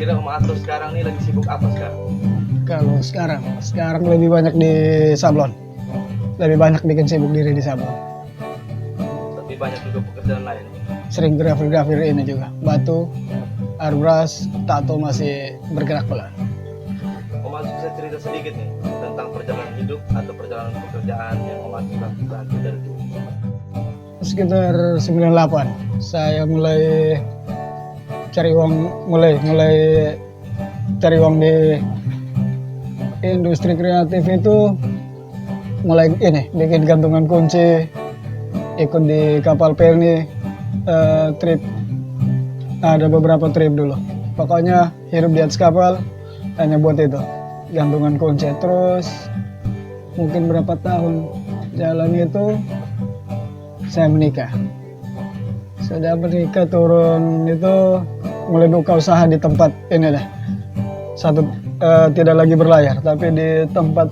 Kira-kira Om Ato sekarang nih lagi sibuk apa sekarang? Kalau sekarang lebih banyak di sablon. Lebih banyak bikin sibuk diri di sablon. Tapi banyak juga pekerjaan lain. Sering grafir-grafir ini juga. Batu, airbrush, tato masih bergerak pelan. Om Ato bisa cerita sedikit nih tentang perjalanan hidup atau perjalanan pekerjaan yang Om Ato lakukan dari dulu. Sekitar 98 saya mulai cari uang, mulai cari uang di industri kreatif itu. Mulai ini bikin gantungan kunci, ikut di kapal Pelni, trip, ada beberapa trip dulu. Pokoknya hidup di atas kapal hanya buat itu, gantungan kunci. Terus mungkin berapa tahun jalan itu saya menikah. Sudah menikah turun itu mulai buka usaha di tempat ini deh. Satu tidak lagi berlayar tapi di tempat,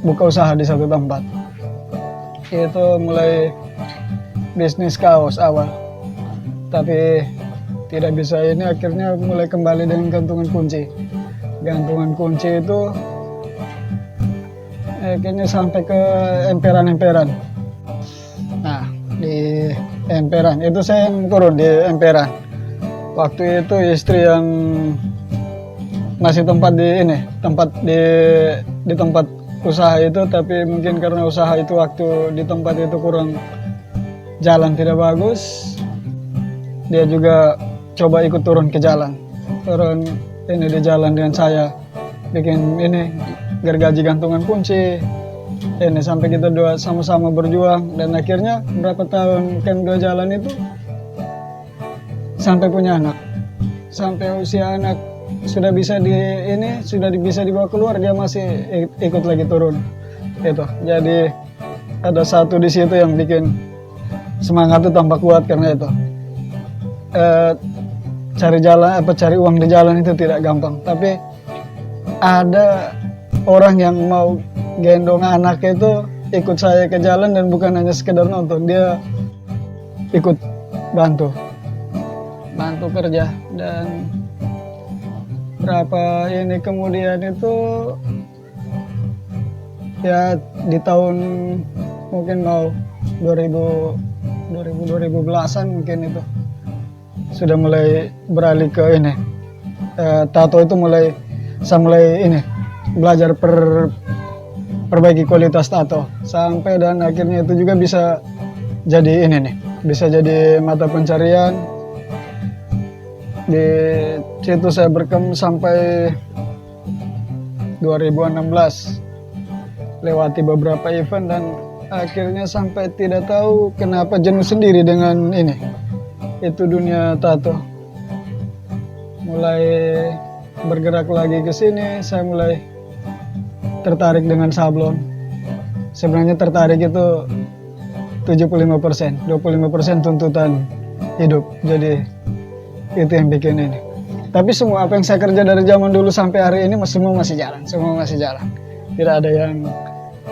buka usaha di satu tempat. Itu mulai bisnis kaos awal. Tapi tidak bisa ini, akhirnya mulai kembali dengan gantungan kunci. Gantungan kunci itu akhirnya sampai ke emperan-emperan. Nah, di emperan itu saya yang turun di emperan. Waktu itu istri yang masih tempat di ini, di tempat usaha itu, tapi mungkin karena usaha itu waktu di tempat itu kurang jalan, tidak bagus. Dia juga coba ikut turun ke jalan. Turun ini di jalan dengan saya, bikin ini gergaji gantungan kunci. Ini sampai kita dua sama-sama berjuang, dan akhirnya berapa tahun kan dua jalan itu sampai punya anak. Sampai usia anak sudah bisa bisa dibawa keluar, dia masih ikut lagi turun. Itu. Jadi ada satu di situ yang bikin semangat itu tambah kuat karena itu. Cari uang di jalan itu tidak gampang, tapi ada orang yang mau gendong anak itu ikut saya ke jalan, dan bukan hanya sekedar nonton, dia ikut bantu kerja. Dan berapa ini kemudian itu ya di tahun mungkin mau 2010-an mungkin itu sudah mulai beralih ke ini tato itu. Saya mulai ini belajar perbaiki kualitas tato sampai, dan akhirnya itu juga bisa jadi ini nih, bisa jadi mata pencarian. Di situ saya berkembang sampai 2016, lewati beberapa event, dan akhirnya sampai tidak tahu kenapa jenuh sendiri dengan ini, itu dunia tato. Mulai bergerak lagi ke sini, saya mulai tertarik dengan sablon. Sebenarnya tertarik itu 75%, 25% tuntutan hidup. Jadi itu yang bikin ini. Tapi semua apa yang saya kerja dari zaman dulu sampai hari ini semua masih jalan. Tidak ada yang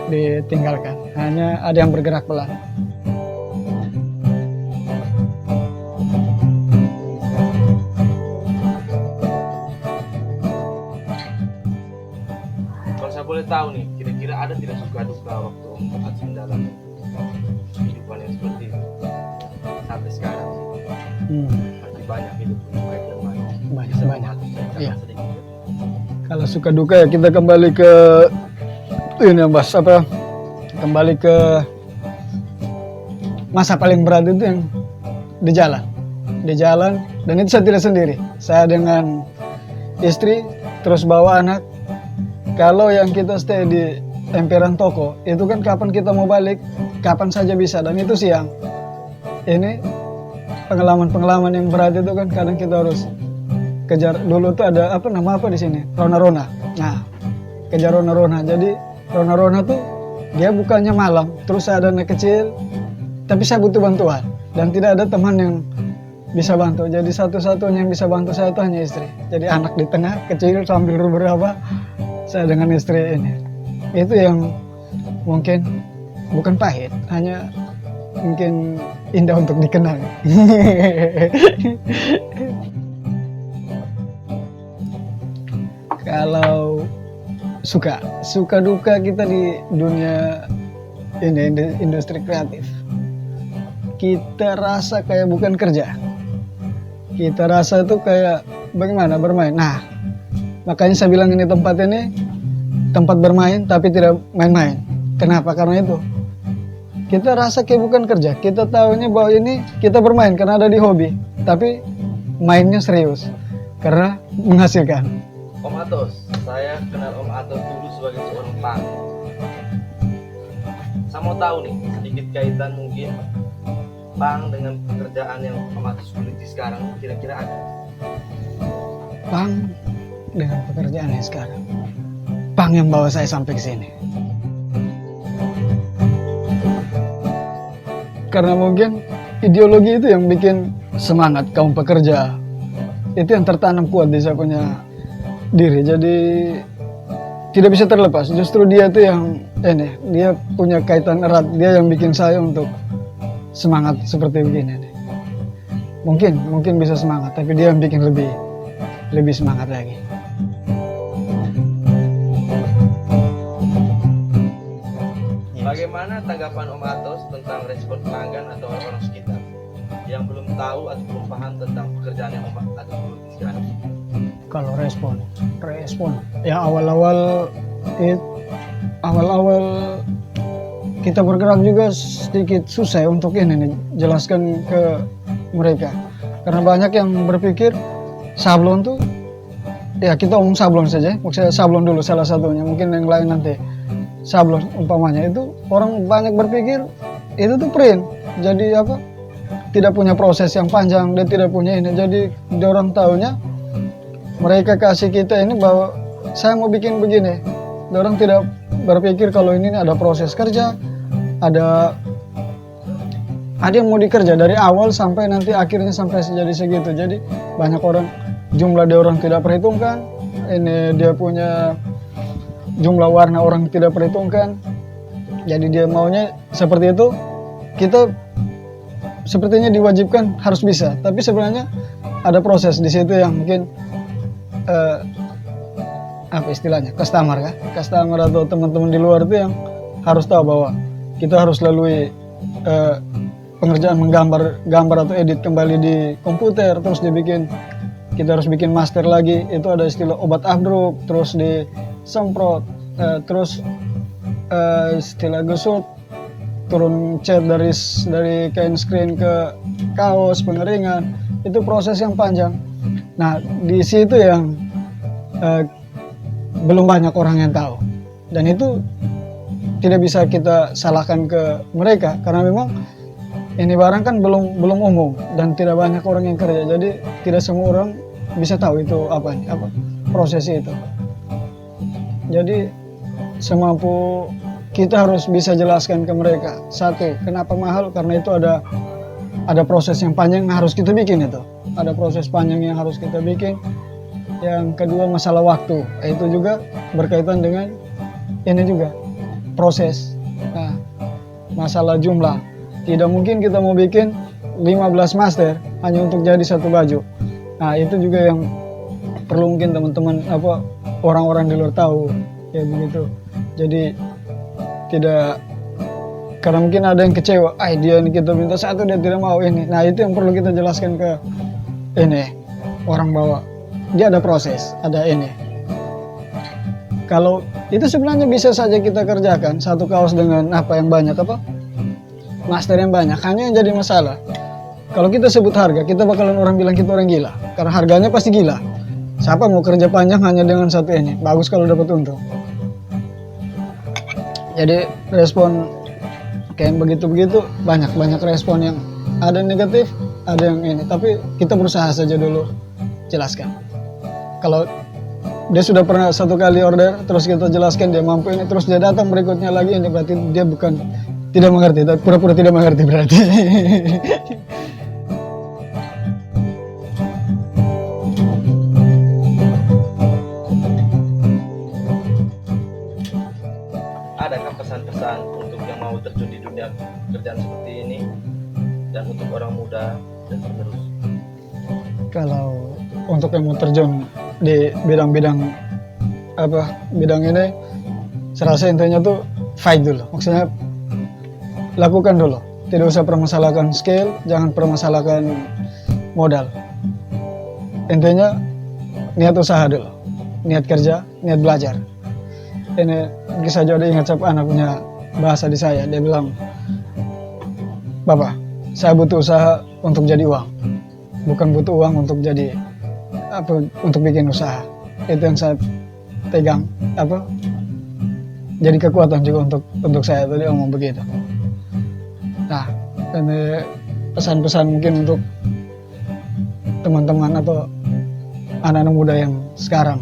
ditinggalkan, hanya ada yang bergerak pelan. Kalau saya boleh tahu nih, kira-kira ada tidak suka duka waktu Om Ato menjalani kehidupan yang seperti itu sampai sekarang? Pasti banyak hidup baik dan banyak. Banyak. Iya. Sedikit. Kalau suka duka ya kita kembali ke ini Mas, kembali ke masa paling berat itu yang di jalan, dan itu saya tidak sendiri. Saya dengan istri terus bawa anak. Kalau yang kita stay di emperan toko itu kan kapan kita mau balik, kapan saja bisa, dan itu siang. Ini pengalaman yang berat itu kan kadang kita harus kejar. Dulu tuh ada nama apa di sini, rona-rona. Nah, kejar rona-rona. Jadi rona-rona tuh dia bukannya malam, terus ada anak kecil, tapi saya butuh bantuan dan tidak ada teman yang bisa bantu. Jadi satu-satunya yang bisa bantu saya itu hanya istri. Jadi anak di tengah kecil sambil beberapa, saya dengan istri ini. Itu yang mungkin bukan pahit, hanya mungkin indah untuk dikenang. Kalau suka duka kita di dunia ini industri kreatif, kita rasa kayak bukan kerja, kita rasa itu kayak bagaimana bermain. Nah, makanya saya bilang ini tempat bermain tapi tidak main-main. Kenapa? Karena itu kita rasa kayak bukan kerja, kita tahunya bahwa ini kita bermain karena ada di hobi, tapi mainnya serius karena menghasilkan. Om Atos, saya kenal Om Atos dulu sebagai seorang pang. Saya mau tahu nih, sedikit kaitan mungkin pang dengan pekerjaan yang Om Atos geluti sekarang, kira-kira ada? Pang dengan pekerjaan yang sekarang, pang yang bawa saya sampai ke sini. Karena mungkin ideologi itu yang bikin semangat kaum pekerja, itu yang tertanam kuat di saya punya diri, jadi tidak bisa terlepas. Justru dia tuh yang dia punya kaitan erat, dia yang bikin saya untuk semangat seperti begini nih. Mungkin bisa semangat, tapi dia yang bikin lebih semangat lagi. Bagaimana tanggapan Om Atos tentang respon pelanggan atau orang-orang sekitar yang belum tahu atau belum paham tentang pekerjaan yang Om Atos geluti sekarang? Kalau respon ya awal-awal kita bergerak juga sedikit susah ya untuk ini nih jelaskan ke mereka, karena banyak yang berpikir sablon tuh ya kita umum sablon saja, maksudnya sablon dulu salah satunya, mungkin yang lain nanti sablon umpamanya. Itu orang banyak berpikir itu tuh print, jadi apa, tidak punya proses yang panjang, dia tidak punya ini, jadi dia orang tahunya mereka kasih kita ini bahwa saya mau bikin begini. Orang tidak berpikir kalau ini ada proses kerja, ada yang mau dikerja dari awal sampai nanti akhirnya sampai jadi segitu. Jadi banyak orang, jumlah dia orang tidak perhitungkan, ini dia punya jumlah warna orang tidak perhitungkan. Jadi dia maunya seperti itu. Kita sepertinya diwajibkan harus bisa, tapi sebenarnya ada proses di situ yang mungkin apa istilahnya, customer atau teman-teman di luar itu yang harus tahu bahwa kita harus lalui pengerjaan gambar atau edit kembali di komputer, terus kita harus bikin master lagi. Itu ada istilah obat abdruk, terus disemprot, terus istilah gusut, turun cat dari kain screen ke kaos, pengeringan. Itu proses yang panjang. Nah, di situ yang belum banyak orang yang tahu, dan itu tidak bisa kita salahkan ke mereka karena memang ini barang kan belum umum dan tidak banyak orang yang kerja, jadi tidak semua orang bisa tahu itu apa proses itu. Jadi semampu kita harus bisa jelaskan ke mereka. Satu, kenapa mahal? Karena itu ada proses yang panjang yang harus kita bikin itu. Ada proses panjang yang harus kita bikin. Yang kedua, masalah waktu. Itu juga berkaitan dengan ini juga proses. Nah, masalah jumlah. Tidak mungkin kita mau bikin 15 master hanya untuk jadi satu baju. Nah, itu juga yang perlu mungkin teman-teman orang-orang di luar tahu ya begitu. Jadi tidak, karena mungkin ada yang kecewa, dia ini kita minta satu dia tidak mau ini. Nah, itu yang perlu kita jelaskan ke ini orang bahwa dia ada proses, ada ini. Kalau itu sebenarnya bisa saja kita kerjakan satu kaos dengan yang banyak master yang banyak. Hanya yang jadi masalah kalau kita sebut harga, kita bakalan orang bilang kita orang gila karena harganya pasti gila. Siapa mau kerja panjang hanya dengan satu ini? Bagus kalau dapat untung. Jadi respon kayak begitu banyak respon yang ada negatif, ada yang ini. Tapi kita berusaha saja dulu jelaskan. Kalau dia sudah pernah satu kali order, terus kita jelaskan dia mampu ini, terus dia datang berikutnya lagi, ini berarti dia bukan tidak mengerti, tapi pura-pura tidak mengerti berarti. Adakah pesan-pesan untuk yang mau terjun di dunia kerjaan seperti ini dan untuk orang muda dan penerus? Kalau untuk yang mau terjun di bidang-bidang bidang ini, saya rasa intinya tuh fight dulu. Maksudnya lakukan dulu. Tidak usah permasalahkan skill, jangan permasalahkan modal. Intinya niat usaha dulu, niat kerja, niat belajar. Ini bisa jadi ingat siapa anak punya bahasa di saya. Dia bilang, "Bapak, saya butuh usaha untuk jadi uang, bukan butuh uang untuk jadi untuk bikin usaha." Itu yang saya pegang, jadi kekuatan juga untuk saya tadi ngomong begitu. Nah, ini pesan-pesan mungkin untuk teman-teman atau anak-anak muda yang sekarang,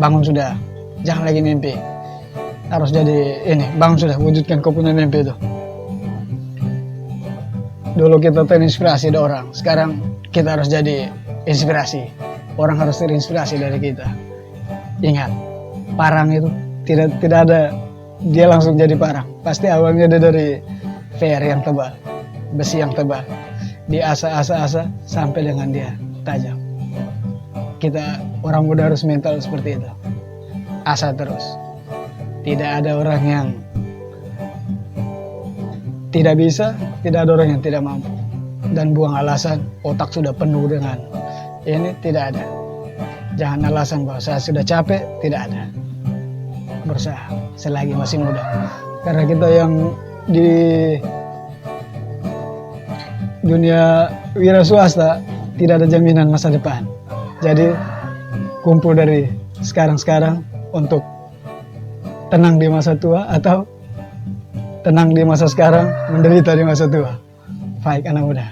bangun sudah, jangan lagi mimpi, harus jadi ini, bangun sudah, wujudkan kau punya mimpi itu. Dulu kita terinspirasi dari orang, sekarang kita harus jadi inspirasi, orang harus terinspirasi dari kita. Ingat, parang itu tidak ada dia langsung jadi parang, pasti awalnya dia dari fer yang tebal, besi yang tebal, diasah sampai dengan dia tajam. Kita orang muda harus mental seperti itu, asa terus. Tidak ada orang yang tidak bisa, tidak ada orang yang tidak mampu. Dan buang alasan, otak sudah penuh dengan ini, tidak ada. Jangan alasan bahwa saya sudah capek, tidak ada. Berusaha selagi masih muda. Karena kita yang di dunia wira swasta tidak ada jaminan masa depan. Jadi kumpul dari sekarang untuk tenang di masa tua atau tenang di masa sekarang, menderita di masa tua. Baik anak muda.